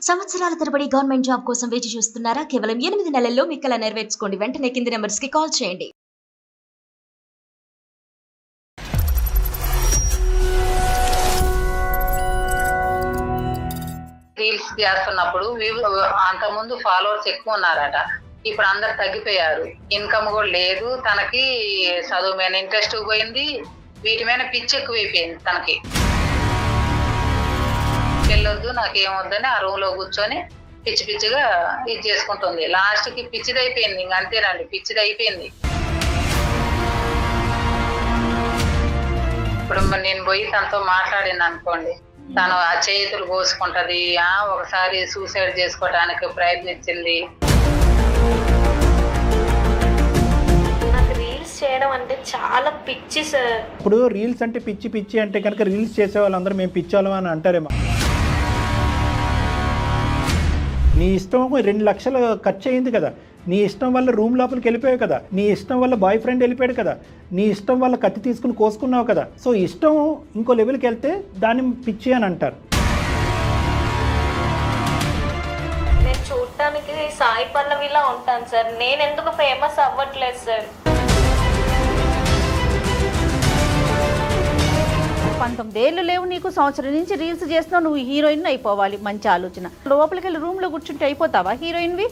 సంవత్సరాల తరబడి government job కోసం వేచి చూస్తున్నారా? కేవలం 8 నెలల్లో మీ కల నెరవేర్చుకోండి. వెంటనే కింది నెంబర్స్ కి కాల్ చేయండి. రీల్స్ చేస్తున్నప్పుడు అంతకుముందు ఫాలోవర్స్ ఎక్కువ ఉన్నారట. ఇప్పుడు అందరు తగ్గిపోయారు. ఇన్కమ్ కూడా లేదు. తనకి చదువు మీద ఇంట్రెస్ట్ పోయింది. వీటి మీద పిచ్చి ఎక్కువైపోయింది తనకి. వెళ్ళొద్దు నాకేమొద్దని ఆ రూమ్ లో కూర్చొని పిచ్చి పిచ్చిగా ఇది చేసుకుంటుంది. లాస్ట్ కి పిచ్చిది అయిపోయింది. ఇంక అంతేనండి, పిచ్చిది అయిపోయింది. ఇప్పుడు నేను పోయి తనతో మాట్లాడింది అనుకోండి, తను ఆ చేతులు కోసుకుంటది. ఒకసారి సూసైడ్ చేసుకోవడానికి ప్రయత్నించింది. నాకు రీల్స్ చేయడం అంటే చాలా పిచ్చి సార్. ఇప్పుడు రీల్స్ అంటే పిచ్చి పిచ్చి అంటే కనుక రీల్స్ చేసే వాళ్ళందరూ మేము పిచ్చోళ్ళం అని అంటారేమో. నీ ఇష్టం 2 లక్షలు ఖర్చు అయింది కదా, నీ ఇష్టం వల్ల రూమ్ లోపలికి వెళ్ళిపోయావు కదా, నీ ఇష్టం వల్ల బాయ్ ఫ్రెండ్ వెళ్ళిపోయాడు కదా, నీ ఇష్టం వల్ల కత్తి తీసుకుని కోసుకున్నావు కదా. సో ఇష్టం ఇంకో లెవెల్కి వెళ్తే దాన్ని పిచ్చి అని అంటారు. నేను చూడటానికి సాయి పల్లవిలా ఉంటాను సార్. నేను ఎందుకు ఫేమస్ అవ్వట్లేదు సార్? 19 ఏళ్ళు లేవు నీకు, సంవత్సరం నుంచి రీల్స్ చేస్తున్నావు, నువ్వు హీరోయిన్ అయిపోవాలి. మంచి ఆలోచన. లోపలికి వెళ్ళి రూమ్లో కూర్చుంటే అయిపోతావా హీరోయిన్వి?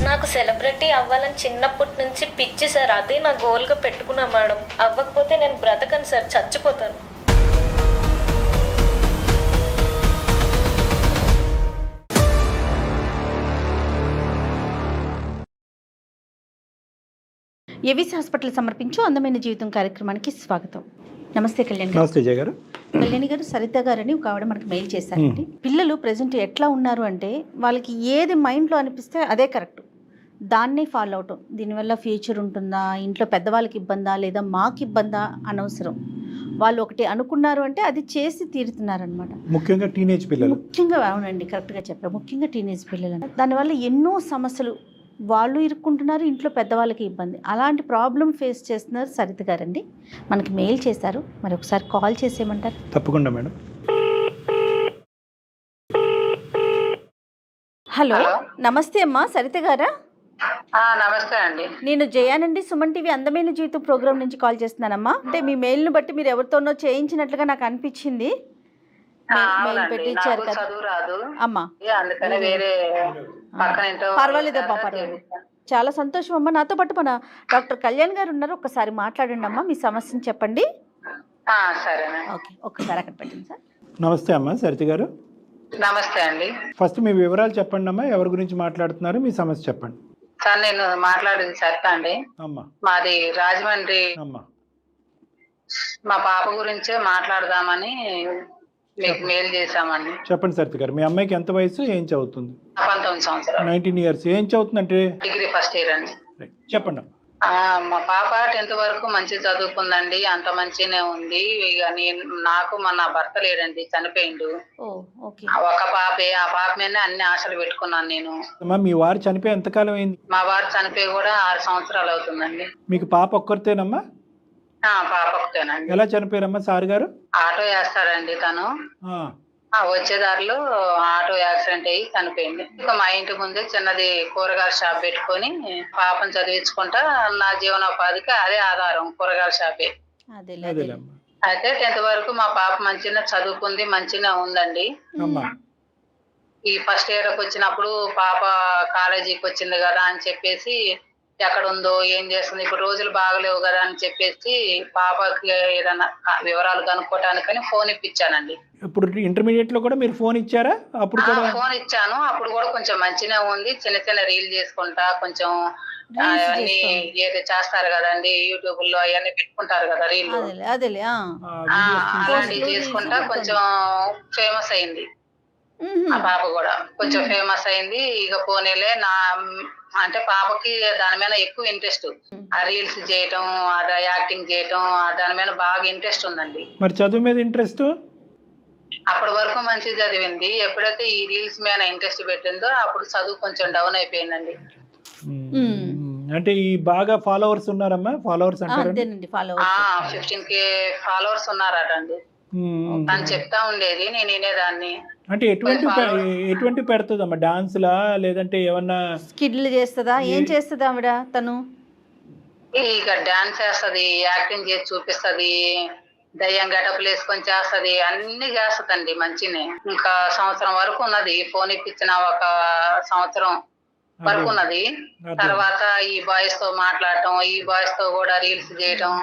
నాకు సెలబ్రిటీ అవ్వాలని చిన్నప్పటి నుంచి పిచ్చి సార్. అదే నా గోల్గా పెట్టుకున్నా మేడం. అవ్వకపోతే నేను బ్రతకను సార్, చచ్చిపోతాను. ఏవిసి హాస్పిటల్ సమర్పించు అందమైన జీవితం కార్యక్రమానికి స్వాగతం. నమస్తే కళ్యాణ్ గారు. నమస్తే జయ గారు. కళ్యాణి గారు, సరిత గారని ఒక ఆవిడ మనకు మెయిల్ చేశారండి. పిల్లలు ప్రెజెంట్ ఎట్లా ఉన్నారు అంటే వాళ్ళకి ఏది మైండ్లో అనిపిస్తే అదే కరెక్ట్, దాన్నే ఫాలో అవటం. దీనివల్ల ఫ్యూచర్ ఉంటుందా, ఇంట్లో పెద్దవాళ్ళకి ఇబ్బందా, లేదా మాకు ఇబ్బందా అనవసరం. వాళ్ళు ఒకటి అనుకున్నారు అంటే అది చేసి తీరుతున్నారనమాట. ముఖ్యంగా టీనేజ్ పిల్లలు. ముఖ్యంగా అవునండి, కరెక్ట్గా చెప్పారు. ముఖ్యంగా టీనేజ్ పిల్లలు. దానివల్ల ఎన్నో సమస్యలు వాళ్ళు ఇరుక్కుంటున్నారు, ఇంట్లో పెద్దవాళ్ళకి ఇబ్బంది. అలాంటి ప్రాబ్లం ఫేస్ చేస్తున్నారు సరిత గారండి. మనకి మెయిల్ చేశారు, మరి ఒకసారి కాల్ చేసేయమంటారు? తప్పకుండా మేడం. హలో, నమస్తే అమ్మా, సరిత గారా? నమస్తే అండి. నేను జయానండి, సుమన్ టీవీ అందమైన జీవితం ప్రోగ్రామ్ నుంచి కాల్ చేస్తున్నానమ్మా. అంటే మీ మెయిల్ని బట్టి మీరు ఎవరితోనో చేయించినట్లుగా నాకు అనిపించింది. మెయిల్ పెట్టించారు కదా చదువు రాదు అమ్మా, అందుకని వేరే పర్వాలేదమ్మా, పర్వాలేదు. చాలా సంతోషం అమ్మా. నాతో పాటు మన డాక్టర్ కళ్యాణ్ గారు ఉన్నారు, ఒక్కసారి మాట్లాడండి అమ్మా, మీ సమస్యను చెప్పండి. సరేనా? ఓకే, ఒక్కసారి అక్కడ పెట్టండి సార్. నమస్తే అమ్మా సరిత గారు. నమస్తే అండి. ఫస్ట్ మీ వివరాలు చెప్పండి అమ్మా, ఎవరి గురించి మాట్లాడుతున్నారు, మీ సమస్య చెప్పండి. సార్ నేను మాట్లాడింది సరిత అండి. అమ్మా. మాది రాజమండ్రి. అమ్మా. మా పాప గురించే మాట్లాడదామని మీకు మెయిల్ చేశామండి. చెప్పండి సరిత గారు, మీ అమ్మాయికి ఎంత వయసు, ఏం చదువుతుంది? 19 సంవత్సరాలు. 19 years. ఏం చదువుతుందంటే? డిగ్రీ ఫస్ట్ ఇయర్ అండి. చెప్పండి. మా పాప 10th వరకు మంచి చదువుకుందండి, అంత మంచిగానే ఉంది. ఇక నాకు నా భర్త లేడండి, చనిపోయిండు. ఒక పాపే, ఆ పాప మీదనే అన్ని ఆశలు పెట్టుకున్నాను నేను. మీ వారు చనిపోయి ఎంతకాలం అయింది? మా వారు చనిపోయి కూడా 6 సంవత్సరాలు అవుతుందండి. మీకు పాప ఒక్కరితేనమ్మా? పాప ఒకటేనండి. ఎలా చనిపోయారమ్మా సార్ గారు? ఆటో వేస్తారండి తను. వచ్చేదారిలో ఆటో యాక్సిడెంట్ అయ్యి చనిపోయింది. ఇంకా మా ఇంటి ముందే చిన్నది కూరగాయల షాప్ పెట్టుకొని పాపను చదివించుకుంటా నా జీవనోపాధికి అదే ఆధారం, కూరగాయల షాపే. అయితే 10th వరకు మా పాప మంచిగా చదువుకుంది, మంచిగా ఉందండి. ఈ ఫస్ట్ ఇయర్ వచ్చినప్పుడు పాప కాలేజీకి వచ్చింది కదా అని చెప్పేసి ఎక్కడ ఉందో ఏం చేస్తుంది, ఇప్పుడు రోజులు బాగలేవు కదా అని చెప్పేసి పాపకి ఏదైనా వివరాలు కనుక్కోవటానికని ఫోన్ ఇప్పించానండి. ఇప్పుడు ఇంటర్మీడియట్ లో కూడా మీరు ఫోన్ ఇచ్చారా? అప్పుడు కూడా ఫోన్ ఇచ్చాను. అప్పుడు కూడా కొంచెం మంచిగా ఉంది. చిన్న చిన్న రీల్ చేసుకుంటా కొంచెం అవన్నీ ఏదో చేస్తారు కదండి, యూట్యూబ్ లో అవన్నీ పెట్టుకుంటారు కదా రీల్, అలాంటివి చేసుకుంటా కొంచెం ఫేమస్ అయింది. ఆ పాప కూడా కొంచెం ఫేమస్ అయింది. ఇక పోనీలే అంటే పాపకి దాని మీద ఎక్కువ ఇంట్రెస్ట్, ఆ రీల్స్ చేయటం, యాక్టింగ్ చేయటం, దాని మీద బాగా ఇంట్రెస్ట్ ఉందండి. మరి చదువు మీద ఇంట్రెస్ట్? అప్పటి వరకు మంచిగా చదివింది. ఎప్పుడైతే ఈ రీల్స్ మీద ఇంట్రెస్ట్ పెట్టిందో అప్పుడు చదువు కొంచెం డౌన్ అయిపోయిందండి. అంటే ఈ బాగా ఫాలోవర్స్ ఉన్నారమ్మా? ఫాలోవర్స్ అంటే 15K ఫాలోవర్స్ ఉన్నారట అండి. తను చెప్తా ఉండేది, నేను వినేదాన్ని. అంటే ఎటువంటి పెడుతుందమ్మా? డాన్స్లా లేదంటే ఏమన్నా స్కిడ్లు చేస్తుందా? ఏం చేస్తుంది ఆవిడ తను? ఇక డాన్స్ చేస్తది, యాక్టింగ్ చేసి చూపిస్తది, దయ్యం గెటప్లు వేసుకొని చేస్తది, అన్ని చేస్తదండి మంచినే. ఇంకా సంవత్సరం వరకు ఉన్నది, ఫోన్ ఇప్పించిన ఒక సంవత్సరం వరకు ఉన్నది. తర్వాత ఈ బాయ్స్ తో మాట్లాడటం, ఈ బాయ్స్ తో కూడా రీల్స్ చేయటం,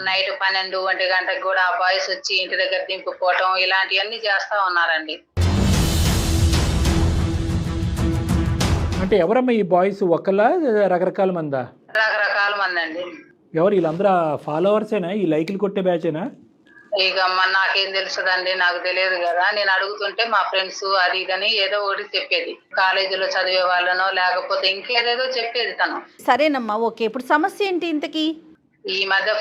నైట్ 12-1 గంటకు కూడా ఆ బాయ్స్ వచ్చి ఇంటి దగ్గర దింపుకోవటం, ఇలాంటివన్నీ చేస్తా ఉన్నారండి. అంటే ఎవరమ్మా ఈ బాయ్స్? ఒకలా రకరకాల మందా? రకరకాల మంది అండి. ఎవరు వీళ్ళందరూ? ఫాలోవర్సేనా? ఈ లైకులు కొట్టే బ్యాచేనా? ఇక నాకేం తెలుస్తుందండి, నాకు తెలియదు కదా. నేను అడుగుతుంటే మా ఫ్రెండ్స్ అది ఇదని ఏదో ఒకటి చెప్పేది, కాలేజీలో చదివే వాళ్ళనో లేకపోతే ఇంకేదేదో చెప్పేది తను. సరేనమ్మా, ఓకే. ఇప్పుడు సమస్య ఏంటి ఇంతకీ? ఈ మధ్య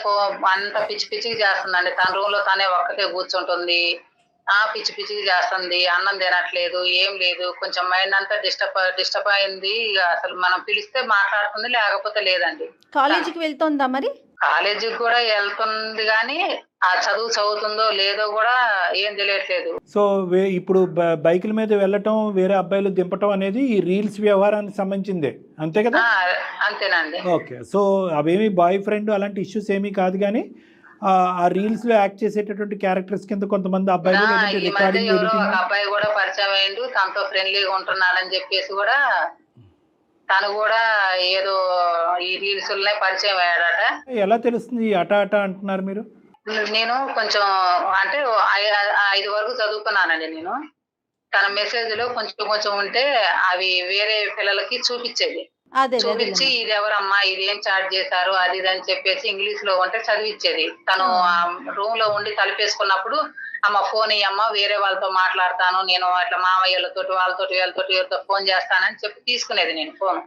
అంత పిచ్చి పిచ్చికి చేస్తుందండి. తన రూమ్ లో తనే ఒక్కటే కూర్చుంటుంది, పిచ్చి పిచ్చికి చేస్తుంది, అన్నం తినట్లేదు, ఏం లేదు. కొంచెం మైండ్ అంతా డిస్టర్బ్ అయింది. అసలు మనం పిలిస్తే మాట్లాడుతుంది, లేకపోతే లేదండి. కాలేజీకి వెళ్తోందా మరి? కాలేజీకి కూడా వెళ్తుంది, కానీ ఆ చదువుతుందో లేదో కూడా ఏం తెలియట్లేదు. సో ఇప్పుడు బైకుల మీద వెళ్ళటం, వేరే అబ్బాయిలు దింపటం అనేది ఈ రీల్స్ వ్యవహారానికి సంబంధించిందే, అంతే కదా? అంతేనండి. ఓకే. సో అవేమి బాయ్ ఫ్రెండ్ అలాంటి ఇష్యూస్ ఏమీ కాదు, కానీ ఆ రీల్స్ లో యాక్ట్ చేసేటటువంటి క్యారెక్టర్స్ కింద కొంతమంది అబ్బాయిలు ఎవరో ఒక అబ్బాయి కూడా పరిచయం అయ్యిండు, తనతో ఫ్రెండ్లీగా ఉంటున్నాడని చెప్పేసి కూడా తను కూడా ఏదో ఈ రీల్స్ పరిచయం అయ్యాడట. ఎలా తెలుస్తుంది అట అంటున్నారు మీరు? నేను కొంచెం అంటే 5 వరకు చదువుకున్నానండి నేను. తన మెసేజ్ లో కొంచెం ఉంటే అవి వేరే పిల్లలకి చూపించేది, చూపించి ఇది ఎవరమ్మా, ఇది ఏం చాట్ చేశారు, అది ఇది అని చెప్పేసి ఇంగ్లీష్ లో ఉంటే చదివిచ్చేది. తను రూమ్ లో ఉండి తలుపేసుకున్నప్పుడు, అమ్మ ఫోన్ ఇయ్యమ్మ, వేరే వాళ్ళతో మాట్లాడతాను నేను, అట్లా మామయ్యలతో వీళ్ళతో ఫోన్ చేస్తానని చెప్పి తీసుకునేది నేను ఫోన్.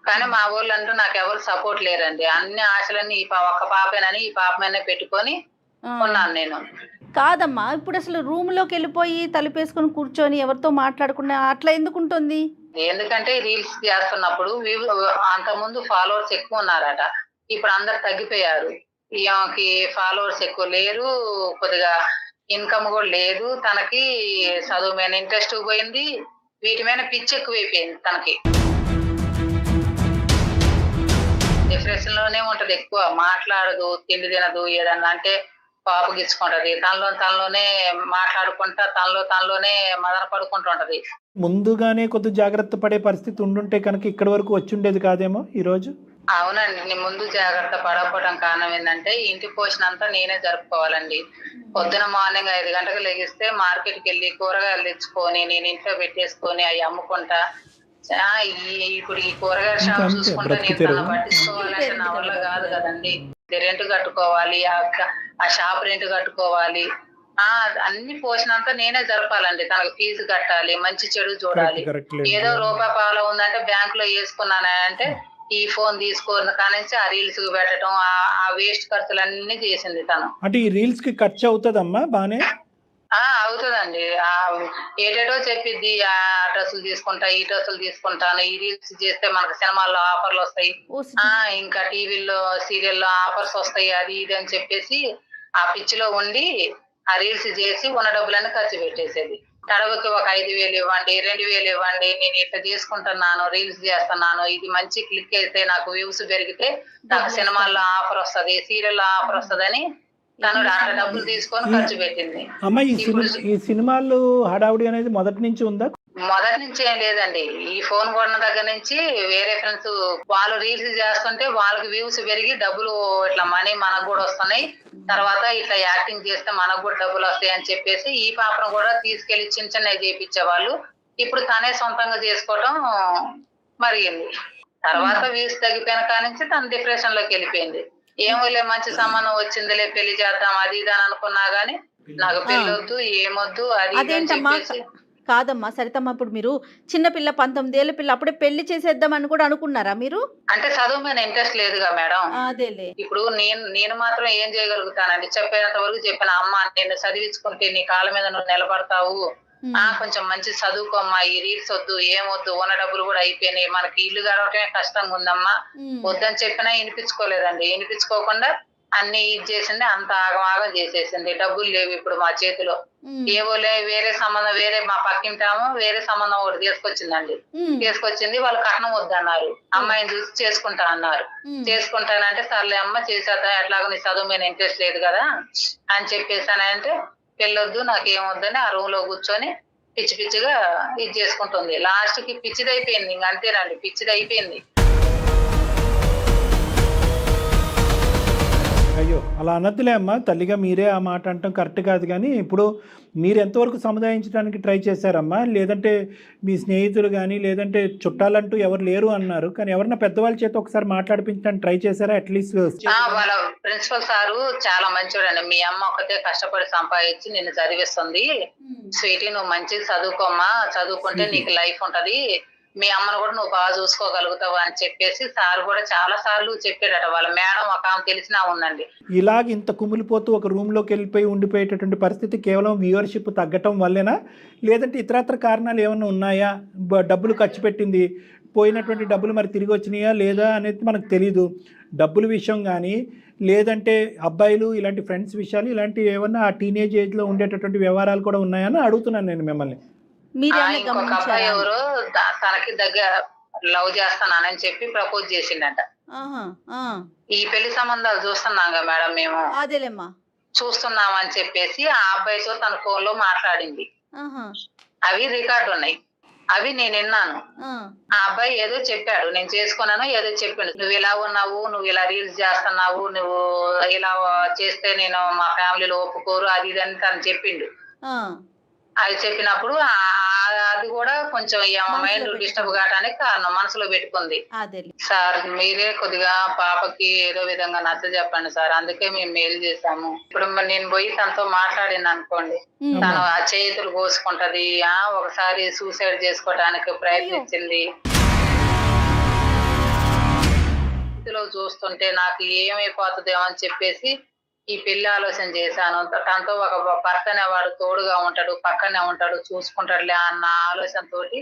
కానీ మా ఊళ్ళంటూ నాకు ఎవరు సపోర్ట్ లేరండి. అన్ని ఆశలన్నీ ఒక్క పాపేనని ఈ పాపమైనా పెట్టుకొని ఉన్నాను నేను. కాదమ్మా, ఇప్పుడు అసలు రూమ్ లోకి వెళ్ళిపోయి తలుపేసుకొని కూర్చొని ఎవరితో మాట్లాడకుండా అట్లా ఎందుకు ఉంటుంది? ఎందుకంటే రీల్స్ చేస్తున్నప్పుడు అంతకుముందు ఫాలోవర్స్ ఎక్కువ ఉన్నారట, ఇప్పుడు అందరు తగ్గిపోయారు. ఈమెకి ఫాలోవర్స్ ఎక్కువ లేరు, కొద్దిగా ఇన్కమ్ కూడా లేదు, తనకి చదువు మీద ఇంట్రెస్ట్ పోయింది, వీటి మీద పిచ్చి ఎక్కువైపోయింది తనకి. డిప్రెషన్ లోనే ఉంటది, ఎక్కువ మాట్లాడదు, తిండి తినదు, ఏదన్నా అంటే పాపగిచ్చుకుంటది, తనలోనే మాట్లాడుకుంటా, తనలోనే మదన పడుకుంటూ ఉంటది. ముందుగానే కొద్ది జాగ్రత్త పడే పరిస్థితి ఉండుంటే కనుక ఇక్కడి వరకు వచ్చి ఉండేది కాదేమో ఈ రోజు. అవునండి, నేను ముందు జాగ్రత్త పడకపోవడం కారణం ఏంటంటే ఇంటి పోషణ అంతా నేనే జరుపుకోవాలండి. పొద్దున మార్నింగ్ 5 గంటలకు లెగిస్తే మార్కెట్కి వెళ్ళి కూరగాయలు తెచ్చుకొని నేను ఇంట్లో పెట్టేసుకొని అవి అమ్ముకుంటా. ఇప్పుడు ఈ కూరగాయల షాప్ చూసుకుంటా నేను తన పట్టించుకోవాలంటే నా వల్ల కాదు కదండి. రెంట్ కట్టుకోవాలి, ఆ షాప్ రెంట్ కట్టుకోవాలి, అన్ని పోషణ అంతా నేనే జరపాలండి. తనకు ఫీజు కట్టాలి, మంచి చెడు చూడాలి. ఏదో రూపాయి ఉందంటే బ్యాంక్ లో వేసుకున్నానా అంటే ఈ ఫోన్ తీసుకున్న కానించి ఆ రీల్స్ కి పెట్టడం, ఆ వేస్ట్ ఖర్చులన్నీ చేసింది తను. అంటే ఈ రీల్స్ కి ఖర్చు అవుతుందమ్మా బానే? అవుతుందండి. ఏటేటో చెప్పిద్ది, ఆ డ్రెస్సులు తీసుకుంటా, ఈ డ్రెస్సులు తీసుకుంటాను, ఈ రీల్స్ చేస్తే మనకు సినిమాల్లో ఆఫర్లు వస్తాయి, ఇంకా టీవీల్లో సీరియల్లో ఆఫర్స్ వస్తాయి, అది ఇది అని చెప్పేసి ఆ పిచ్చిలో ఉండి ఆ రీల్స్ చేసి ఉన్న డబ్బులన్నీ ఖర్చు పెట్టేసేది. తడవకి ఒక 5,000 ఇవ్వండి, 2,000 ఇవ్వండి, నేను ఇట్లా చేసుకుంటున్నాను, రీల్స్ చేస్తున్నాను, ఇది మంచి క్లిక్ అయితే నాకు వ్యూస్ పెరిగితే నాకు సినిమాల్లో ఆఫర్ వస్తుంది, సీరియల్లో ఆఫర్ వస్తుందని తను అట్లా డబ్బులు తీసుకొని ఖర్చు పెట్టింది. అమ్మా ఈ సినిమాలు హడావుడి అనేది మొదటి నుంచి ఉందా? మొదటి నుంచి ఏం లేదండి. ఈ ఫోన్ కొన్న దగ్గర నుంచి వేరే ఫ్రెండ్స్ వాళ్ళు రీల్స్ చేస్తుంటే వాళ్ళకి వ్యూస్ పెరిగి డబ్బులు ఇట్లా మనీ మనకు కూడా వస్తున్నాయి, తర్వాత ఇట్లా యాక్టింగ్ చేస్తే మనకు కూడా డబ్బులు వస్తాయి అని చెప్పేసి ఈ పాపను కూడా తీసుకెళ్లి చిన్న చేయించేవాళ్ళు. ఇప్పుడు తనే సొంతంగా చేసుకోవడం మరిగింది. తర్వాత వ్యూస్ తగ్గిపోయిన కానించి తను డిప్రెషన్ లోకి వెళ్ళిపోయింది. ఏమోలే మంచి సంబంధం వచ్చిందిలే పెళ్లి చేద్దాం అది ఇది అని అనుకున్నా గానీ నాకు పెళ్లి వద్దు, ఏమొద్దు, అది అని చెప్పేసి. కాదమ్మా సరితమ్మ, ఇప్పుడు మీరు చిన్నపిల్ల 19 ఏళ్ల పిల్ల, అప్పుడే పెళ్లి చేసేద్దామని కూడా అనుకున్నారా మీరు? అంటే చదువు మీద ఇంట్రెస్ట్ లేదుగా మేడం. అదేలే. ఇప్పుడు నేను మాత్రం ఏం చేయగలుగుతానండి, చెప్పేంత వరకు చెప్పిన, అమ్మ నేను చదివించుకుంటే నీ కాళ్ళ మీద నువ్వు నిలబడతావు, కొంచెం మంచి చదువుకోమ్మా, ఈ రీల్స్ వద్దు, ఏమొద్దు, ఉన్న డబ్బులు కూడా అయిపోయినాయి, మనకి ఇల్లు గడవటమే కష్టంగా ఉందమ్మా, వద్దని చెప్పినా వినిపించుకోలేదండి. వినిపించుకోకుండా అన్ని ఇది చేసింది, అంత ఆగమాగం చేసేసింది. డబ్బులు లేవు ఇప్పుడు మా చేతిలో. ఏవో వేరే సంబంధం, వేరే మా పక్కింటాము వేరే సంబంధం ఒకటి తీసుకొచ్చిందండి. తీసుకొచ్చింది, వాళ్ళు కట్నం వద్దన్నారు. అమ్మాయిని చూసి చేసుకుంటా అన్నారు. చేసుకుంటానంటే సర్లే అమ్మ చేసేద్దాం, ఎట్లాగో నీ చదువు మీద ఇంట్రెస్ట్ లేదు కదా అని చెప్పేసానంటే పెళ్ళొద్దు నాకేమొద్దని ఆ రూమ్ లో కూర్చొని పిచ్చి పిచ్చిగా ఇది చేసుకుంటుంది. లాస్ట్ కి పిచ్చిది అయిపోయింది. ఇంక అంతేనండి, పిచ్చిది అయిపోయింది. అయ్యో అలా అనద్దులే అమ్మా, తల్లిగా మీరే ఆ మాట అంటాం కరెక్ట్ కాదు. కానీ ఇప్పుడు మీరు ఎంతవరకు సముదాయించడానికి ట్రై చేశారమ్మా? లేదంటే మీ స్నేహితులు కానీ లేదంటే చుట్టాలంటూ ఎవరు లేరు అన్నారు, కానీ ఎవరన్నా పెద్దవాళ్ళ చేత ఒకసారి మాట్లాడిపించడానికి ట్రై చేశారా? అట్లీస్ట్ వాళ్ళ ప్రిన్సిపల్ సారు చాలా మంచివాడండి. మీ అమ్మ ఒకటే కష్టపడి సంపాదించి నిన్ను చదివిస్తుంది, స్వీటీ నువ్వు మంచిగా చదువుకోమ్మా, చదువుకుంటే నీకు లైఫ్ ఉంటది, మీ అమ్మను కూడా నువ్వు బాగా చూసుకోగలుగుతావు అని చెప్పేసి సార్ కూడా చాలా సార్లు చెప్పాడట. వాళ్ళ మేడం ఒక ఆమె తెలిసినా ఉందండి. ఇలాగ ఇంత కుమిలిపోతూ ఒక రూమ్లోకి వెళ్ళిపోయి ఉండిపోయేటటువంటి పరిస్థితి కేవలం వ్యూవర్షిప్ తగ్గటం వల్లేనా, లేదంటే ఇతరత్ర కారణాలు ఏమైనా ఉన్నాయా? డబ్బులు ఖర్చు పెట్టింది, పోయినటువంటి డబ్బులు మరి తిరిగి వచ్చినాయా లేదా అనేది మనకు తెలీదు. డబ్బుల విషయం కానీ లేదంటే అబ్బాయిలు ఇలాంటి ఫ్రెండ్స్ విషయాలు ఇలాంటివి ఏమన్నా ఆ టీనేజ్ ఏజ్లో ఉండేటటువంటి వ్యవహారాలు కూడా ఉన్నాయని అడుగుతున్నాను నేను మిమ్మల్ని. ఇంకొక అబ్బాయి ఎవరో తనకి దగ్గర లవ్ చేస్తానని చెప్పి ప్రపోజ్ చేసిండట. ఈ పెళ్లి సంబంధాలు చూస్తున్నాం కదా మేడం, మేము చూస్తున్నాం అని చెప్పేసి ఆ అబ్బాయితో తన ఫోన్ లో మాట్లాడింది. అవి రికార్డు ఉన్నాయి, అవి నేను విన్నాను. ఆ అబ్బాయి ఏదో చెప్పాడు, నేను చేసుకున్నాను ఏదో చెప్పాడు, నువ్వు ఇలా ఉన్నావు, నువ్వు ఇలా రీల్స్ చేస్తున్నావు, నువ్వు ఇలా చేస్తే నేను మా ఫ్యామిలీలో ఒప్పుకోరు, అది ఇది అని తను చెప్పిండు. అది చెప్పినప్పుడు అది కూడా కొంచెం మైండ్ డిస్టర్బ్ కావడానికి కారణం, మనసులో పెట్టుకుంది. సార్ మీరే కొద్దిగా పాపకి ఏదో విధంగా నచ్చ చెప్పండి సార్, అందుకే మేము మెయిల్ చేసాము. ఇప్పుడు నేను పోయి తనతో మాట్లాడింది అనుకోండి, తను ఆ చేతులు కోసుకుంటది, ఒకసారి సూసైడ్ చేసుకోవడానికి ప్రయత్నించింది. చూస్తుంటే నాకు ఏమైపోతుందేమో అని చెప్పేసి ఈ పెళ్లి ఆలోచన చేశాను. తనతో ఒక భర్త అనేవాడు తోడుగా ఉంటాడు, పక్కనే ఉంటాడు, చూసుకుంటాడులే అన్న ఆలోచన తోటి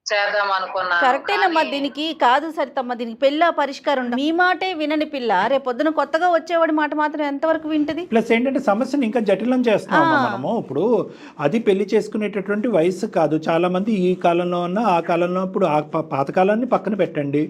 చేద్దాం అనుకున్నా. కరెక్టేనమ్మా, దీనికి కాదు సరితమ్మ, దీనికి పెళ్ళి పరిష్కారం. మీ మాటే వినని పిల్ల రేపు పొద్దున కొత్తగా వచ్చేవాడి మాట మాత్రం ఎంతవరకు వింటది? ప్లస్ ఏంటంటే సమస్యను ఇంకా జటిలం చేస్తున్నాం మనము. ఇప్పుడు అది పెళ్లి చేసుకునేటటువంటి వయసు కాదు. చాలా మంది ఈ కాలంలో ఉన్న ఆ కాలంలో, ఇప్పుడు ఆ పాతకాలాన్ని పక్కన పెట్టండి,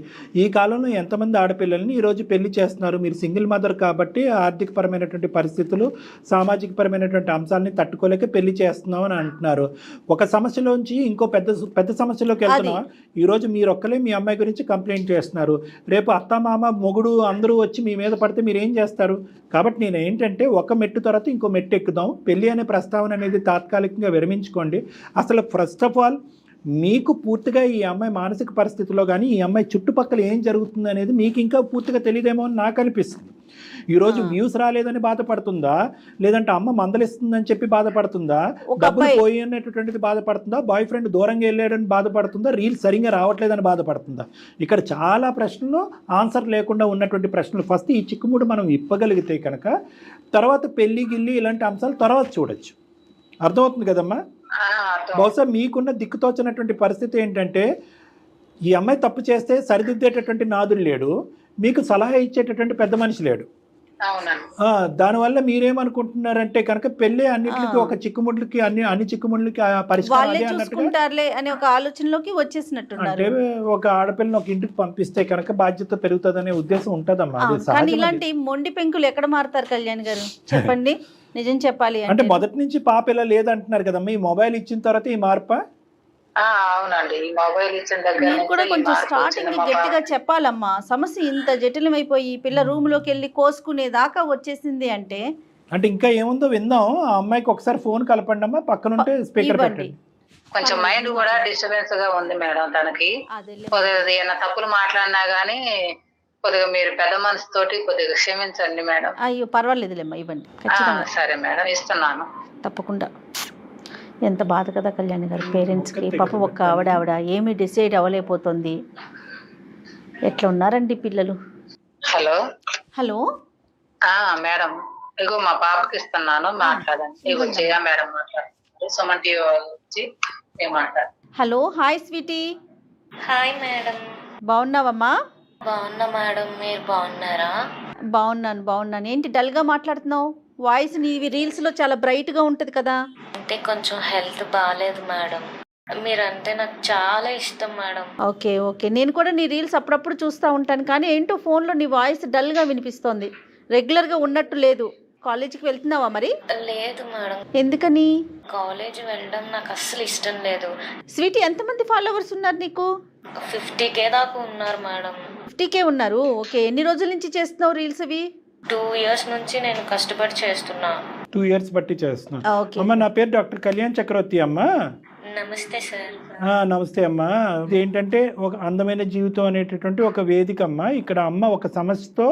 ఈ కాలంలో ఎంతమంది ఆడపిల్లల్ని ఈరోజు పెళ్లి చేస్తున్నారు. మీరు సింగిల్ మదర్ కాబట్టి ఆర్థిక పరమైనటువంటి పరిస్థితులు, సామాజిక పరమైనటువంటి అంశాలని తట్టుకోలేక పెళ్లి చేస్తున్నాం అని అంటున్నారు. ఒక సమస్యలోంచి ఇంకో పెద్ద సమస్యలోకి వెళ్తున్నా. ఈరోజు మీరు ఒక్కలే మీ అమ్మాయి గురించి కంప్లైంట్ చేస్తున్నారు, రేపు అత్త మామ మొగుడు అందరూ వచ్చి మీ మీద పడితే మీరు ఏం చేస్తారు? కాబట్టి నేను ఏంటంటే ఒక మెట్టు తర్వాత ఇంకో మెట్టు ఎక్కుదాం. పెళ్ళి అనే ప్రస్తావన అనేది తాత్కాలికంగా విరమించుకోండి. అసలు ఫస్ట్ ఆఫ్ ఆల్ మీకు పూర్తిగా ఈ అమ్మాయి మానసిక పరిస్థితిలో కానీ ఈ అమ్మాయి చుట్టుపక్కల ఏం జరుగుతుంది అనేది మీకు ఇంకా పూర్తిగా తెలియదేమో అని నాకు అనిపిస్తుంది. ఈరోజు వ్యూస్ రాలేదని బాధపడుతుందా, లేదంటే అమ్మ మందలిస్తుందని చెప్పి బాధపడుతుందా, డబ్బులు పోయినటువంటిది బాధపడుతుందా, బాయ్ ఫ్రెండ్ దూరంగా వెళ్ళాడని బాధపడుతుందా, రీల్స్ సరిగ్గా రావట్లేదని బాధపడుతుందా? ఇక్కడ చాలా ప్రశ్నలు ఆన్సర్ లేకుండా ఉన్నటువంటి ప్రశ్నలు. ఫస్ట్ ఈ చిక్కుముడు మనం ఇప్పగలిగితే కనుక తర్వాత పెళ్లి గిల్లి ఇలాంటి అంశాలు తర్వాత చూడొచ్చు. అర్థమవుతుంది కదమ్మా? బహుశా మీకున్న దిక్కుతోచినటువంటి పరిస్థితి ఏంటంటే ఈ అమ్మాయి తప్పు చేస్తే సరిదిద్దేటటువంటి నాదుడు లేడు, మీకు సలహా ఇచ్చేటటువంటి పెద్ద మనిషి లేడు. దానివల్ల మీరేమనుకుంటున్నారంటే కనుక పెళ్ళి అన్నిటికీ ఒక చిక్కుముడ్లకి అన్ని చిక్కుముడ్లకి పరిష్కారం అనే ఒక ఆలోచనలోకి వచ్చేసినట్టున్నారు. అంటే ఒక ఆడపిల్లని ఒక ఇంటికి పంపిస్తే కనుక బాధ్యత పెరుగుతుందనే ఉద్దేశం ఉంటుందమ్మా. కానీ ఇలాంటి మొండి పెంకులు ఎక్కడ మారుతారు కళ్యాణ్ గారు, చెప్పండి నిజం చెప్పాలి అంటే మొదటి నుంచి పాప ఇలా లేదంటున్నారు కదమ్మా, ఈ మొబైల్ ఇచ్చిన తర్వాత ఈ మార్పా? అవునండి, ఈ మొబైల్ ఇచ్చిన దగ్గర మీరు కూడా కొంచెం స్టార్టింగ్ గట్టిగా చెప్పాలమ్మా. సమస్య ఇంత జటిలమైపోయి పిల్ల రూమ్ లోకి వెళ్ళి కోసుకునే దాకా వచ్చేసింది అంటే ఇంకా ఏముందో విందాం. ఆ అమ్మాయికి ఒకసారి ఫోన్ కలపండి అమ్మా, పక్కనుంటే స్పీకర్ పెట్టండి. కొంచెం మైండ్ కూడా డిస్టర్బెన్స్ గా ఉంది మేడం తనకి. ఏమైనా తప్పులు మాట్లాడినా గానీ కొద్దిగా మీరు పెద్ద మనసుతోటి కొద్దిగా క్షమించండి మేడం. అయ్యో పర్వాలేదులేమ్మా, ఇవ్వండి. సరే మేడం, ఇస్తున్నాను తప్పకుండా. ఎంత బాధ కదా కళ్యాణ్ గారు పేరెంట్స్కి. పాప ఒక్క ఆవిడ ఏమీ డిసైడ్ అవ్వలేకపోతుంది. ఎట్లా ఉన్నారండి పిల్లలు? హలో హలో మేడం, ఇగో మా పాపకి ఇస్తున్నాను, మాట్లాడండి. ఇగో జయ మేడం మాట్లాడుతున్నారు, సుమన్ టీవీ వచ్చి మాట్లాడు. Hello, hi sweetie. Hi madam. బాగున్నావమ్మా? బాగున్నా మేడం, మీరు బాగున్నారా? బాగున్నాను. ఏంటి డల్గా మాట్లాడుతున్నావు? వాయిస్ నీవి రీల్స్లో చాలా బ్రైట్గా ఉంటుంది కదా. అంటే కొంచెం హెల్త్ బాగాలేదు మేడం. మీరంటే నాకు చాలా ఇష్టం మేడం. ఓకే నేను కూడా నీ రీల్స్ అప్పుడప్పుడు చూస్తూ ఉంటాను, కానీ ఏంటో ఫోన్లో నీ వాయిస్ డల్గా వినిపిస్తోంది, రెగ్యులర్గా ఉన్నట్టు లేదు. కాలేజీకి వెళ్తున్నావా మరి? లేదు మేడం. ఎందుకని? కాలేజ్ వెళ్ళడం నాకు అస్సలు ఇష్టం లేదు. స్వీటీ, ఎంతమంది ఫాలోవర్స్ ఉన్నారు నీకు? 50K దాకా ఉన్నారు మేడం. 50K ఉన్నారు. ఓకే, ఎన్ని రోజుల నుంచి చేస్తున్నావు రీల్స్ అవి? 2 years నుంచి నేను కష్టపడి చేస్తున్నా. 2 years బట్టి చేస్తున్నా. ఓకే. అమ్మ, నా పేరు డాక్టర్ కళ్యాణ్ చక్రవర్తి అమ్మ. నమస్తే సార్. నమస్తే అమ్మ. ఇది ఏంటంటే ఒక అందమైన జీవితం అనేటటువంటి ఒక వేదిక అమ్మ. ఇక్కడ అమ్మ ఒక సమస్యతో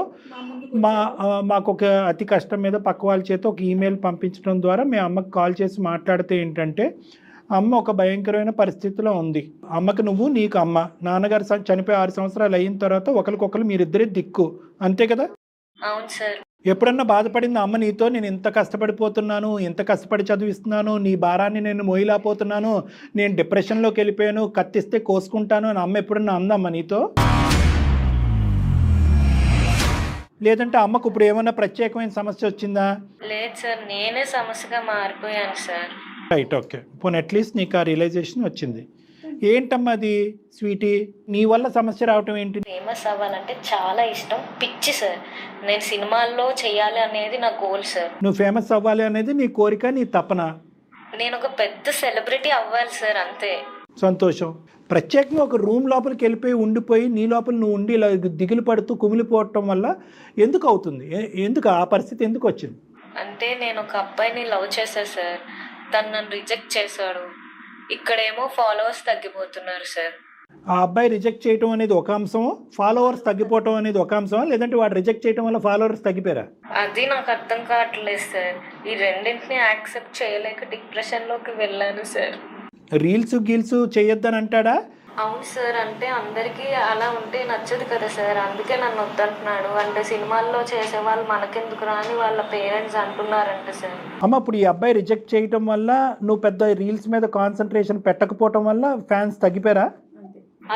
మాకు ఒక అతి కష్టం మీద పక్క వాళ్ళ చేత ఒక ఈమెయిల్ పంపించడం ద్వారా మేము అమ్మకి కాల్ చేసి మాట్లాడితే ఏంటంటే అమ్మ ఒక భయంకరమైన పరిస్థితిలో ఉంది. అమ్మకి నువ్వు, నీకు అమ్మ, నాన్నగారు చనిపోయి 6 సంవత్సరాలు అయిన తర్వాత ఒకరికొకరు మీరిద్దరే దిక్కు, అంతే కదా? అవును సార్. ఎప్పుడన్నా బాధపడింది అమ్మ నీతో? నేను ఇంత కష్టపడిపోతున్నాను, ఇంత కష్టపడి చదివిస్తున్నాను, నీ భారాన్ని నేను మోయలేకపోతున్నాను, నేను డిప్రెషన్లోకి వెళ్ళిపోయాను, కత్తిస్తే కోసుకుంటాను అని అమ్మ ఎప్పుడన్నా అందమ్మ నీతో? లేదంటే అమ్మకు ఇప్పుడు ఏమన్నా ప్రత్యేకమైన సమస్య వచ్చిందా? లేదు సార్, నేనే సమస్యగా మారిపోయాను సార్. Right, okay. పోనీ అట్లీస్ట్ నీకు ఆ రియలైజేషన్ వచ్చింది. ఏంటమ్మా అది స్వీటీ, నీ వల్ల సమస్య రావటం ఏంటి? ఫేమస్ అవ్వాలంటే చాలా ఇష్టం, పిచ్చి సార్. నేను సినిమాల్లో చేయాలి అనేది నా గోల్ సార్. నువ్వు ఫేమస్ అవ్వాలి అనేది నీ కోరిక, నీ తపన? నేను ఒక పెద్ద సెలబ్రిటీ అవ్వాలి సార్, అంతే. సంతోషం. ప్రత్యేకంగా ఒక రూమ్ లోపలికి వెళ్ళిపోయి ఉండిపోయి నీ లోపల నువ్వు ఉండి ఇలా దిగులు పడుతూ కుమిలిపోవటం వల్ల ఎందుకు అవుతుంది? ఎందుకు ఆ పరిస్థితి ఎందుకు వచ్చింది? అంటే నేను ఒక అబ్బాయిని లవ్ చేశాను సార్, తను నన్ను రిజెక్ట్ చేశాడు. ఇక్కడేమో ఫాలోవర్స్ తగ్గిపోతున్నారు సార్. ఆ అబ్బాయి రిజెక్ట్ చేయటం అనేది ఒక అంశం, ఫాలోవర్స్ తగ్గిపోవటం అనేది ఒక అంశం, లేదంటే వాడు రిజెక్ట్ చేయడం వల్ల ఫాలోవర్స్ తగ్గిపోయారా? అది నాకు అర్థం కావట్లేదు సార్. ఈ రెండింటిని యాక్సెప్ట్ చేయలేక డిప్రెషన్లోకి వెళ్ళాను సార్. రీల్స్ గీల్స్ చేయొద్దని అంటాడా? అవును సార్, అంటే అందరికీ అలా ఉంటే నచ్చదు కదా సార్, అందుకే నన్ను వద్దంటున్నాడు. అంటే సినిమాల్లో చేసేవాళ్ళు మనకెందుకు రాని వాళ్ళ పేరెంట్స్ అంటున్నారంట సార్. అమ్మ, ఇప్పుడు ఈ అబ్బాయి రిజెక్ట్ చేయటం వల్ల నువ్వు పెద్ద రీల్స్ మీద కాన్సన్ట్రేషన్ పెట్టకపోవటం వల్ల ఫ్యాన్స్ తగ్గిపోయారా?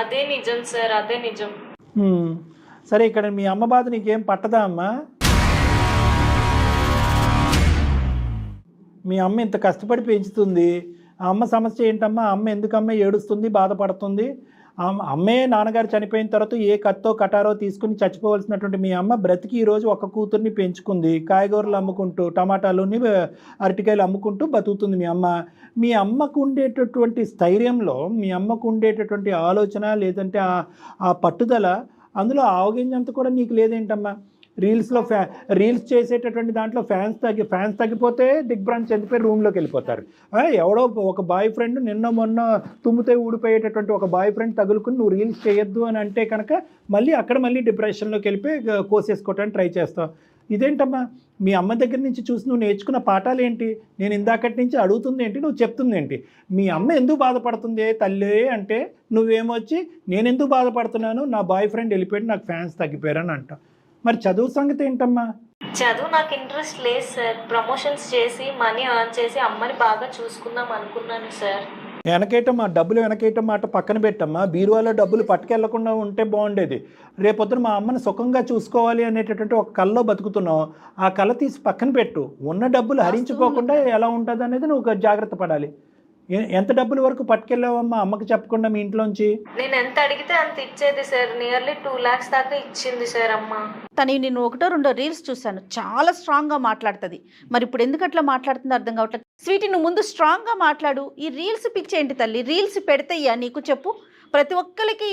అదే నిజం సార్, అదే నిజం. సరే, ఇక్కడ మీ అమ్మ బాధ నీకేం పట్టదా అమ్మా? మీ అమ్మ ఇంత కష్టపడి పెంచుతుంది, ఆ అమ్మ సమస్య ఏంటమ్మా? అమ్మ ఎందుకమ్మ ఏడుస్తుంది, బాధపడుతుంది? అమ్మే నాన్నగారు చనిపోయిన తర్వాత ఏ కత్తో కటారో తీసుకుని చచ్చిపోవలసినటువంటి మీ అమ్మ బ్రతికి ఈరోజు ఒక కూతుర్ని పెంచుకుంది, కాయగూరలు అమ్ముకుంటూ, టమాటాలుని, అరటికాయలు అమ్ముకుంటూ బతుకుతుంది మీ అమ్మ. మీ అమ్మకు ఉండేటటువంటి స్థైర్యంలో, మీ అమ్మకు ఉండేటటువంటి ఆలోచన, లేదంటే ఆ పట్టుదల, అందులో ఆవగింజంత కూడా నీకు లేదేంటమ్మా? రీల్స్ చేసేటటువంటి దాంట్లో ఫ్యాన్స్ తగ్గిపోతే దిగ్భ్రాంతి చెందిపోయి రూమ్లోకి వెళ్ళిపోతారు. ఎవడో ఒక బాయ్ ఫ్రెండ్ నిన్న మొన్న తుమ్మితే ఊడిపోయేటటువంటి ఒక బాయ్ ఫ్రెండ్ తగులుకుని నువ్వు రీల్స్ చేయొద్దు అని అంటే కనుక మళ్ళీ డిప్రెషన్లోకి వెళ్ళిపోయి కోసేసుకోవటానికి ట్రై చేస్తావు. ఇదేంటమ్మా? మీ అమ్మ దగ్గర నుంచి చూసి నువ్వు నేర్చుకున్న పాఠాలు ఏంటి? నేను ఇందాకటి నుంచి అడుగుతుంది ఏంటి, నువ్వు చెప్తుంది ఏంటి? మీ అమ్మ ఎందుకు బాధపడుతుంది తల్లి అంటే నువ్వేమొచ్చి నేను ఎందుకు బాధపడుతున్నాను, నా బాయ్ ఫ్రెండ్ వెళ్ళిపోయాడు, నాకు ఫ్యాన్స్ తగ్గిపోయారని అంటావు. మరి చదువు సంగతి ఏంటమ్మా? చదువు నాకు ఇంట్రెస్ట్ లేదు సార్. ప్రమోషన్స్ చేసి మనీ ఎర్న్ చేసి అమ్మని బాగా చూసుకుందాం అనుకున్నాను సార్. వెనకేయటం, ఆ డబ్బులు వెనకేయటం మాట పక్కన పెట్టమ్మా. బీరువాలో డబ్బులు పట్టుకెళ్లకుండా ఉంటే బాగుండేది. రేపొద్దున మా అమ్మని సుఖంగా చూసుకోవాలి అనేటటువంటి ఒక కళలో బతుకుతున్నావు, ఆ కళ తీసి పక్కన పెట్టు. ఉన్న డబ్బులు హరించిపోకుండా ఎలా ఉంటుంది అనేది నువ్వు జాగ్రత్త పడాలి. ఎంత డబ్బుల వరకు పట్టుకెళ్ళావమ్మా అమ్మకి చెప్పకుండా మీ ఇంట్లోంచి? నేను ఎంత అడిగితే అంత ఇచ్చేది సార్. నియర్లీ 2 lakhs దాకా ఇచ్చింది సార్ అమ్మ. తను నేను 1-2 రీల్స్ చూశాను, చాలా స్ట్రాంగ్గా మాట్లాడుతుంది. మరి ఇప్పుడు ఎందుకు అట్లా మాట్లాడుతుందో అర్థం కావట్లేదు. స్వీటీ, నువ్వు ముందు స్ట్రాంగ్గా మాట్లాడు. ఈ రీల్స్ పిచ్చి ఏంటి తల్లి? రీల్స్ పెడతాయ్యా నీకు? చెప్పు. ప్రతి ఒక్కరికి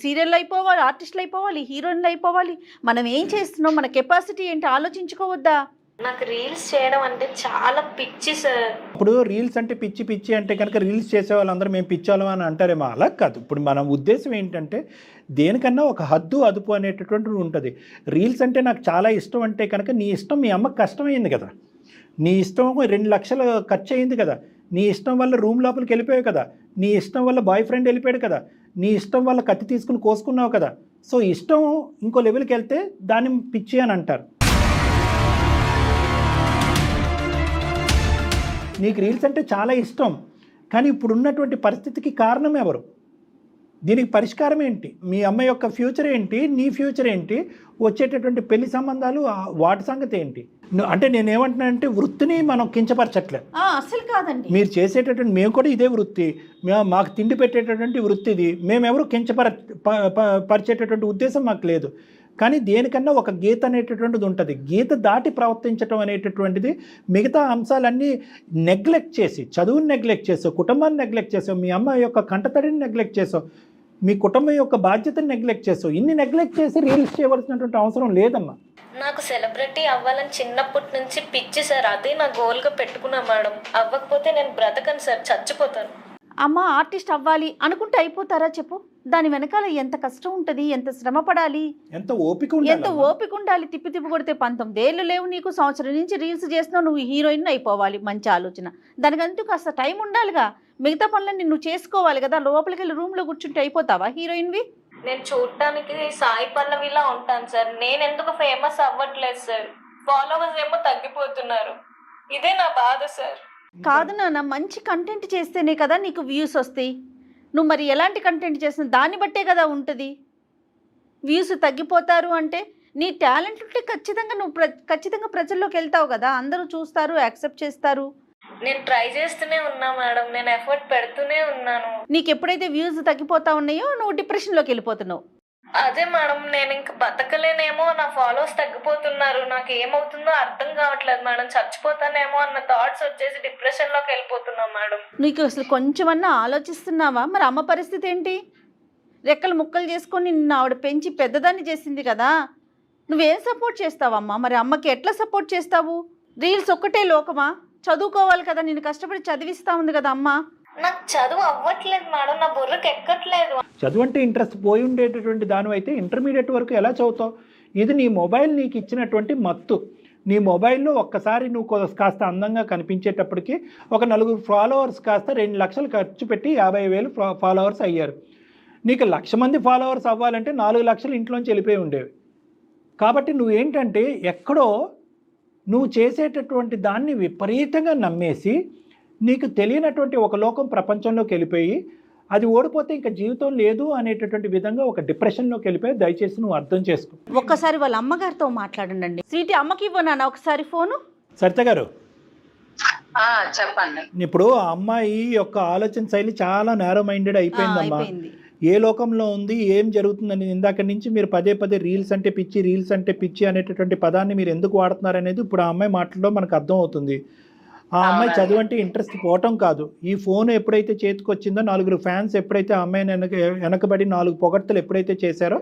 సీరియల్ అయిపోవాలి, ఆర్టిస్టులు అయిపోవాలి, హీరోయిన్లు అయిపోవాలి. మనం ఏం చేస్తున్నాం, మన కెపాసిటీ ఏంటి ఆలోచించుకోవద్దా? నాకు రీల్స్ చేయడం అంటే చాలా పిచ్చి సార్. ఇప్పుడు రీల్స్ అంటే పిచ్చి అంటే కనుక రీల్స్ చేసే వాళ్ళందరూ మేము పిచ్చాలం అని అంటారేమో. అలా కాదు. ఇప్పుడు మన ఉద్దేశం ఏంటంటే దేనికన్నా ఒక హద్దు అదుపు అనేటటువంటిది ఉంటుంది. రీల్స్ అంటే నాకు చాలా ఇష్టం అంటే కనుక నీ ఇష్టం మీ అమ్మకి కష్టమైంది కదా, నీ ఇష్టం 2 లక్షలు ఖర్చు అయింది కదా, నీ ఇష్టం వల్ల రూమ్ లోపలికి వెళ్ళిపోయావు కదా, నీ ఇష్టం వల్ల బాయ్ ఫ్రెండ్ వెళ్ళిపోయాడు కదా, నీ ఇష్టం వల్ల కత్తి తీసుకుని కోసుకున్నావు కదా. సో ఇష్టం ఇంకో లెవెల్కి వెళ్తే దాన్ని పిచ్చి అని అంటారు. నీకు రీల్స్ అంటే చాలా ఇష్టం, కానీ ఇప్పుడు ఉన్నటువంటి పరిస్థితికి కారణం ఎవరు? దీనికి పరిష్కారం ఏంటి? మీ అమ్మ యొక్క ఫ్యూచర్ ఏంటి, నీ ఫ్యూచర్ ఏంటి, వచ్చేటటువంటి పెళ్లి సంబంధాలు వాటి సంగతి ఏంటి? అంటే నేనేమంటున్నానంటే వృత్తిని మనం కించపరచట్లేదు. అసలు కాదండి. మీరు చేసేటటువంటి, మేము కూడా ఇదే వృత్తి, మాకు తిండి పెట్టేటటువంటి వృత్తి ఇది, మేమెవరు పరిచేటటువంటి ఉద్దేశం మాకు లేదు. కానీ దేనికన్నా ఒక గీత అనేటటువంటిది ఉంటుంది. గీత దాటి ప్రవర్తించడం అనేటటువంటిది మిగతా అంశాలన్నీ నెగ్లెక్ట్ చేసి, చదువుని నెగ్లెక్ట్ చేసావు, కుటుంబాన్ని నెగ్లెక్ట్ చేసావు, మీ అమ్మ యొక్క కంటతడిని నెగ్లెక్ట్ చేసావు, మీ కుటుంబం యొక్క బాధ్యతను నెగ్లెక్ట్ చేసావు. ఇన్ని నెగ్లెక్ట్ చేసి రీల్స్ చేయవలసినటువంటి అవసరం లేదమ్మా. నాకు సెలబ్రిటీ అవ్వాలని చిన్నప్పటి నుంచి పిచ్చి సార్. అదే నా గోల్గా పెట్టుకున్నా మేడం. అవ్వకపోతే నేను బ్రతకను సార్, చచ్చిపోతాను. అమ్మ ఆర్టిస్ట్ అవ్వాలి అనుకుంటే అయిపోతారా చెప్పు? దాని వెనకాల ఎంత కష్టం ఉంటుంది, ఎంత శ్రమ పడాలి, ఎంత ఓపిక ఉండాలి. తిప్పి కొడితే 19 ఏళ్ళు లేవు నీకు, సంవత్సరం నుంచి రీల్స్ చేస్తున్నావు, నువ్వు హీరోయిన్ అయిపోవాలి. మంచి ఆలోచన. దానికంటూ కాస్త టైం ఉండాలిగా. మిగతా పనులన్నీ నువ్వు చేసుకోవాలి కదా. లోపలికి వెళ్ళి రూమ్లో కూర్చుంటే అయిపోతావా హీరోయిన్వి? నేను చూడటానికి సాయి పల్లవిలా ఉంటాను సార్. నేను ఎందుకు ఫేమస్ అవ్వట్లేదు సార్? ఫాలోవర్స్ ఏమో తగ్గిపోతున్నారు. ఇదే నా బాధ సార్. కాదు నాన్న, మంచి కంటెంట్ చేస్తేనే కదా నీకు వ్యూస్ వస్తాయి. నువ్వు మరి ఎలాంటి కంటెంట్ చేస్తున్నా దాన్ని బట్టే కదా ఉంటుంది. వ్యూస్ తగ్గిపోతారు అంటే నీ టాలెంట్ ఉంటే ఖచ్చితంగా నువ్వు ఖచ్చితంగా ప్రజల్లోకి వెళ్తావు కదా. అందరూ చూస్తారు, యాక్సెప్ట్ చేస్తారు. నేను ట్రై చేస్తూనే ఉన్నా మేడం. నేను ఎఫర్ట్ పెడుతూనే ఉన్నాను. నీకు ఎప్పుడైతే వ్యూస్ తగ్గిపోతా ఉన్నాయో నువ్వు డిప్రెషన్లోకి వెళ్ళిపోతున్నావు. అదే మేడం, నేను ఇంక బతకలేనేమో, నా ఫాలోవర్స్ తగ్గిపోతున్నారు, నాకు ఏమవుతుందో అర్థం కావట్లేదు మేడం. చచ్చిపోతానేమో అన్న థాట్స్ వచ్చేసి డిప్రెషన్లోకి వెళ్ళిపోతున్నా మేడం. నీకు అసలు కొంచెమన్నా ఆలోచిస్తున్నావా? మరి అమ్మ పరిస్థితి ఏంటి? రెక్కలు ముక్కలు చేసుకొని నిన్ను ఆవిడ పెంచి పెద్దదాన్ని చేసింది కదా. నువ్వేం సపోర్ట్ చేస్తావమ్మా? మరి అమ్మకి ఎట్లా సపోర్ట్ చేస్తావు? రీల్స్ ఒక్కటే లోకమా? చదువుకోవాలి కదా, నేను కష్టపడి చదివిస్తా ఉంది కదా అమ్మ. నాకు చదువు అవ్వట్లేదు మేడం, నా బుర్రకు ఎక్కట్లేదు. చదువు అంటే ఇంట్రెస్ట్ పోయి ఉండేటటువంటి దానివైతే ఇంటర్మీడియట్ వరకు ఎలా చదువుతావు? ఇది నీ మొబైల్ నీకు ఇచ్చినటువంటి మత్తు. నీ మొబైల్లో ఒక్కసారి నువ్వు కాస్త అందంగా కనిపించేటప్పటికి ఒక 4 ఫాలోవర్స్ కాస్త 2 లక్షలు ఖర్చు పెట్టి 50,000 ఫాలోవర్స్ అయ్యారు. నీకు 1,00,000 మంది ఫాలోవర్స్ అవ్వాలంటే 4 లక్షలు ఇంట్లోంచి వెళ్ళిపోయి ఉండేవి. కాబట్టి నువ్వేంటంటే ఎక్కడో నువ్వు చేసేటటువంటి దాన్ని విపరీతంగా నమ్మేసి నీకు తెలియనటువంటి ఒక లోకం ప్రపంచంలోకి వెళ్ళిపోయి అది ఓడిపోతే ఇంకా జీవితం లేదు అనేటటువంటి విధంగా ఒక డిప్రెషన్లోకి వెళ్ళిపోయి దయచేసి నువ్వు అర్థం చేసుకో. ఒక్కసారి వాళ్ళ అమ్మగారితో మాట్లాడండి. స్వీటీ, అమ్మకి ఇవ్వనా ఒకసారి ఫోను? సరిత గారు చెప్పండి. ఇప్పుడు ఆ అమ్మాయి యొక్క ఆలోచన శైలి చాలా నేరో మైండెడ్ అయిపోయిందమ్మా. ఏ లోకంలో ఉంది, ఏం జరుగుతుందని ఇందాక నుంచి మీరు పదే రీల్స్ అంటే పిచ్చి అనేటటువంటి పదాన్ని మీరు ఎందుకు వాడుతున్నారు అనేది ఇప్పుడు ఆ అమ్మాయి మాటల్లో మనకు అర్థం అవుతుంది. ఆ అమ్మాయి చదువు అంటే ఇంట్రెస్ట్ పోవటం కాదు, ఈ ఫోన్ ఎప్పుడైతే చేతికి వచ్చిందో 4 ఫ్యాన్స్ ఎప్పుడైతే ఆ అమ్మాయిని వెనకబడి 4 పొగడ్తలు ఎప్పుడైతే చేశారో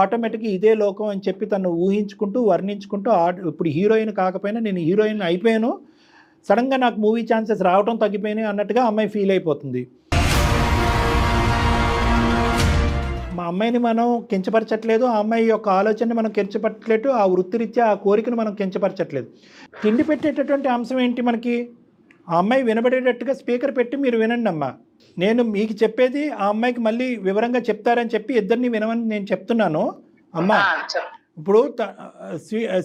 ఆటోమేటిక్గా ఇదే లోకం అని చెప్పి తను ఊహించుకుంటూ వర్ణించుకుంటూ ఇప్పుడు హీరోయిన్ కాకపోయినా నేను హీరోయిన్ అయిపోయాను, సడన్గా నాకు మూవీ ఛాన్సెస్ రావడం తగ్గిపోయినాయి అన్నట్టుగా అమ్మాయి ఫీల్ అయిపోతుంది. మా అమ్మాయిని మనం కించపరచట్లేదు, ఆ అమ్మాయి యొక్క ఆలోచనని మనం కించపరచట్లేదు, ఆ వృత్తిరీత్యా ఆ కోరికను మనం కించపరచట్లేదు. తిండి పెట్టేటటువంటి అంశం ఏంటి మనకి? ఆ అమ్మాయి వినబడేటట్టుగా స్పీకర్ పెట్టి మీరు వినండి అమ్మా. నేను మీకు చెప్పేది ఆ అమ్మాయికి మళ్ళీ వివరంగా చెప్తారని చెప్పి ఇద్దరిని వినమని నేను చెప్తున్నాను. అమ్మా ఇప్పుడు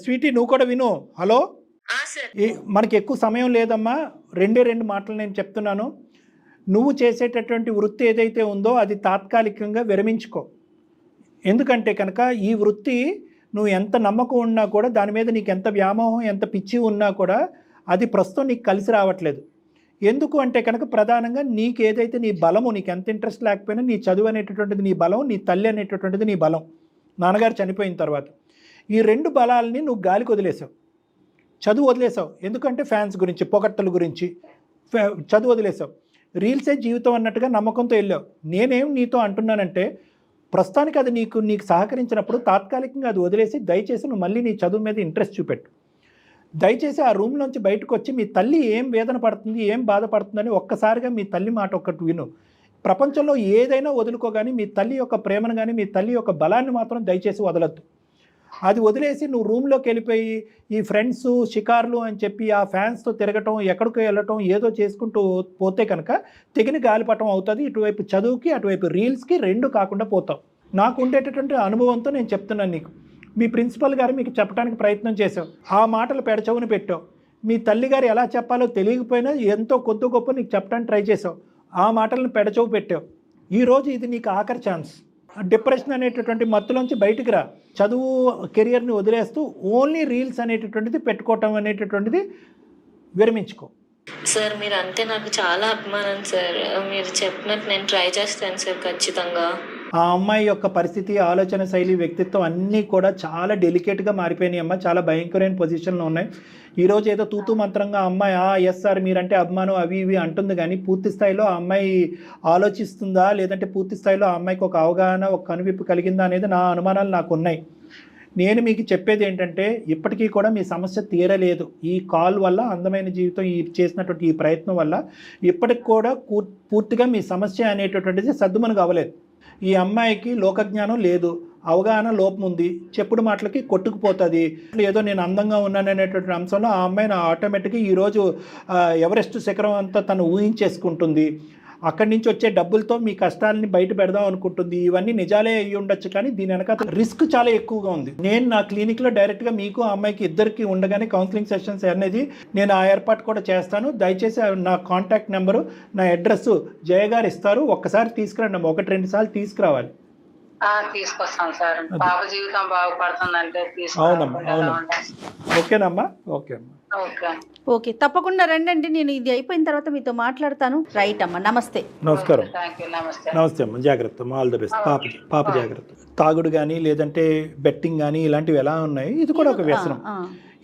స్వీటీ నువ్వు కూడా విను. హలో, మనకి ఎక్కువ సమయం లేదమ్మా, 2 మాటలు నేను చెప్తున్నాను. నువ్వు చేసేటటువంటి వృత్తి ఏదైతే ఉందో అది తాత్కాలికంగా విరమించుకో. ఎందుకంటే కనుక ఈ వృత్తి నువ్వు ఎంత నమ్మకం ఉన్నా కూడా, దాని మీద నీకు ఎంత వ్యామోహం, ఎంత పిచ్చి ఉన్నా కూడా అది ప్రస్తుతం నీకు కలిసి రావట్లేదు. ఎందుకు అంటే కనుక ప్రధానంగా నీకు ఏదైతే నీ బలము, నీకు ఎంత ఇంట్రెస్ట్ లేకపోయినా నీ చదువు అనేటటువంటిది నీ బలం, నీ తల్లి అనేటటువంటిది నీ బలం. నాన్నగారు చనిపోయిన తర్వాత ఈ 2 బలాలని నువ్వు గాలికి వదిలేసావు. చదువు వదిలేసావు ఎందుకంటే ఫ్యాన్స్ గురించి, పొగట్టల గురించి చదువు వదిలేసావు. రీల్సే జీవితం అన్నట్టుగా నమ్మకంతో వెళ్ళావు. నేనేం నీతో అంటున్నానంటే ప్రస్తుతానికి అది నీకు సహకరించినప్పుడు తాత్కాలికంగా అది వదిలేసి దయచేసి నువ్వు మళ్ళీ నీ చదువు మీద ఇంట్రెస్ట్ చూపెట్టు. దయచేసి ఆ రూమ్లోంచి బయటకు వచ్చి మీ తల్లి ఏం వేదన పడుతుంది, ఏం బాధపడుతుందని ఒక్కసారిగా మీ తల్లి మాట ఒక్కటి విను. ప్రపంచంలో ఏదైనా వదులుకోగాని మీ తల్లి యొక్క ప్రేమను కానీ మీ తల్లి యొక్క బలాన్ని మాత్రం దయచేసి వదలొద్దు. అది వదిలేసి నువ్వు రూమ్లోకి వెళ్ళిపోయి ఈ ఫ్రెండ్స్ షికార్లు అని చెప్పి ఆ ఫ్యాన్స్తో తిరగటం, ఎక్కడికి వెళ్ళటం, ఏదో చేసుకుంటూ పోతే కనుక తెగిన గాలిపటం అవుతుంది. ఇటువైపు చదువుకి అటువైపు రీల్స్కి 2 కాకుండా పోతావు. నాకు ఉండేటటువంటి అనుభవంతో నేను చెప్తున్నాను నీకు. మీ ప్రిన్సిపల్ గారు మీకు చెప్పడానికి ప్రయత్నం చేసావు, ఆ మాటలు పెడచవుని పెట్టావు. మీ తల్లిగారు ఎలా చెప్పాలో తెలియకపోయినా ఎంతో కొద్ది గొప్ప నీకు చెప్పడానికి ట్రై చేసావు, ఆ మాటలను పెడచవు పెట్టావు. ఈరోజు ఇది నీకు ఆఖరి ఛాన్స్. డిప్రెషన్ అనేటటువంటి మత్తులోంచి బయటికి రా. చదువు కెరియర్ని వదిలేస్తూ ఓన్లీ రీల్స్ అనేటటువంటిది పెట్టుకోవటం అనేటటువంటిది విరమించుకో. సార్ మీరు అంటే నాకు చాలా అభిమానం సార్. మీరు చెప్పినట్టు నేను ట్రై చేస్తాను సార్ ఖచ్చితంగా. ఆ అమ్మాయి యొక్క పరిస్థితి, ఆలోచన శైలి, వ్యక్తిత్వం అన్నీ కూడా చాలా డెలికేట్గా మారిపోయినాయి అమ్మ. చాలా భయంకరమైన పొజిషన్లో ఉన్నాయి. ఈరోజు ఏదో తూతూ మంత్రంగా అమ్మాయి ఎస్ సార్ మీరంటే అభిమానం అవి ఇవి అంటుంది, కానీ పూర్తి స్థాయిలో ఆ అమ్మాయి ఆలోచిస్తుందా, లేదంటే పూర్తి స్థాయిలో ఆ అమ్మాయికి ఒక అవగాహన, ఒక కనువిప్పు కలిగిందా అనేది నా అనుమానాలు నాకు ఉన్నాయి. నేను మీకు చెప్పేది ఏంటంటే ఇప్పటికీ కూడా మీ సమస్య తీరలేదు. ఈ కాల్ వల్ల, అందమైన జీవితం ఈ చేసినటువంటి ఈ ప్రయత్నం వల్ల ఇప్పటికి కూడా పూర్తిగా మీ సమస్య అనేటటువంటిది సద్దుమణుగు అవ్వలేదు. ఈ అమ్మాయికి లోకజ్ఞానం లేదు, అవగాహన లోపం ఉంది, చెప్పుడు మాటలకి కొట్టుకుపోతుంది. ఏదో నేను అందంగా ఉన్నాను అనేటువంటి అంశంలో ఆ అమ్మాయిని ఆటోమేటిక్గా ఈరోజు ఎవరెస్ట్ శిఖరం అంతా తను ఊహించేసుకుంటుంది. అక్కడి నుంచి వచ్చే డబ్బులతో మీ కష్టాలని బయట పెడదాం అనుకుంటుంది. ఇవన్నీ నిజాలే అయ్యి ఉండొచ్చు, కానీ దీని వెనక రిస్క్ చాలా ఎక్కువగా ఉంది. నేను నా క్లినిక్లో డైరెక్ట్గా మీకు ఆ అమ్మాయికి ఇద్దరికి ఉండగానే కౌన్సిలింగ్ సెషన్స్ అనేది నేను ఆ ఏర్పాటు కూడా చేస్తాను. దయచేసి నా కాంటాక్ట్ నెంబరు, నా అడ్రస్ జయ గారు ఇస్తారు. ఒక్కసారి తీసుకురండి అమ్మ, 1-2 సార్లు తీసుకురావాలి. తీసుకొస్తాను సార్. పాప జీవితం బాగుపడుతుందంటే అవునమ్మా, అవునమ్మా. ఓకేనమ్మా, ఓకే అమ్మా. ఓకే, తప్పకుండా రండి. నేను ఇది అయిపోయిన తర్వాత మీతో మాట్లాడతాను. రైట్ అమ్మా, నమస్తే. నమస్కారం. నమస్తే అమ్మ, జాగ్రత్త అమ్మా, ఆల్ ద బెస్ట్. పాప జాగ్రత్త. తాగుడు కానీ లేదంటే బెట్టింగ్ కానీ ఇలాంటివి ఎలా ఉన్నాయి, ఇది కూడా ఒక వ్యసనం.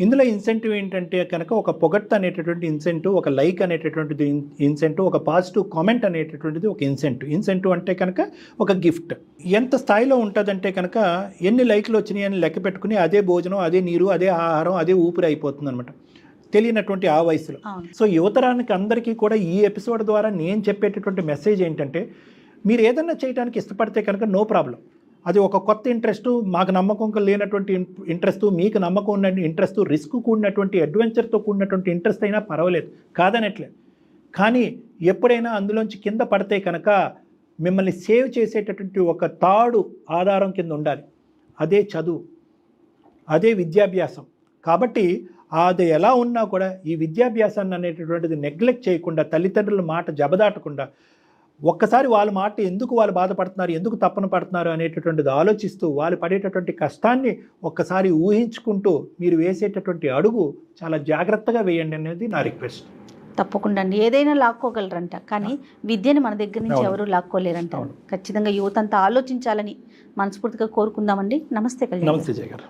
ఇందులో ఇన్సెంటివ్ ఏంటంటే కనుక ఒక పొగట్ అనేటటువంటి ఇన్సెంటివ్, ఒక లైక్ అనేటటువంటిది ఇన్సెంటివ్, ఒక పాజిటివ్ కామెంట్ అనేటటువంటిది ఒక ఇన్సెంటివ్ అంటే కనుక ఒక గిఫ్ట్. ఎంత స్థాయిలో ఉంటుందంటే కనుక ఎన్ని లైక్లు వచ్చినాయి అని లెక్క పెట్టుకుని అదే భోజనం, అదే నీరు, అదే ఆహారం, అదే ఊపిరి అయిపోతుంది అనమాట తెలియనటువంటి ఆ వయసులో. సో యువతరానికి అందరికీ కూడా ఈ ఎపిసోడ్ ద్వారా నేను చెప్పేటటువంటి మెసేజ్ ఏంటంటే, మీరు ఏదన్నా చేయడానికి ఇష్టపడితే కనుక నో ప్రాబ్లం. అది ఒక కొత్త ఇంట్రెస్ట్, మాకు నమ్మకం లేనటువంటి ఇంట్రెస్ట్, మీకు నమ్మకం ఉన్న ఇంట్రెస్ట్, రిస్క్ కూడినటువంటి అడ్వెంచర్తో కూడినటువంటి ఇంట్రెస్ట్ అయినా పర్వాలేదు, కాదనట్లే. కానీ ఎప్పుడైనా అందులోంచి కింద పడితే కనుక మిమ్మల్ని సేవ్ చేసేటటువంటి ఒక తాడు ఆధారం కింద ఉండాలి. అదే చదువు, అదే విద్యాభ్యాసం. కాబట్టి అది ఎలా ఉన్నా కూడా ఈ విద్యాభ్యాసాన్ని అనేటటువంటిది నెగ్లెక్ట్ చేయకుండా, తల్లిదండ్రుల మాట జబదాటకుండా, ఒక్కసారి వాళ్ళ మాట ఎందుకు వాళ్ళు బాధపడుతున్నారు, ఎందుకు తప్పన పడుతున్నారు అనేటటువంటిది ఆలోచిస్తూ, వాళ్ళు పడేటటువంటి కష్టాన్ని ఒక్కసారి ఊహించుకుంటూ మీరు వేసేటటువంటి అడుగు చాలా జాగ్రత్తగా వేయండి అనేది నా రిక్వెస్ట్. తప్పకుండా అండి. ఏదైనా లాక్కోగలరంట, కానీ విద్యని మన దగ్గర నుంచి ఎవరు లాక్కోలేరంట. ఖచ్చితంగా యువత అంతా ఆలోచించాలని మనస్ఫూర్తిగా కోరుకుందామండి. నమస్తే కళ్యాణ్. నమస్తే జయ గారు.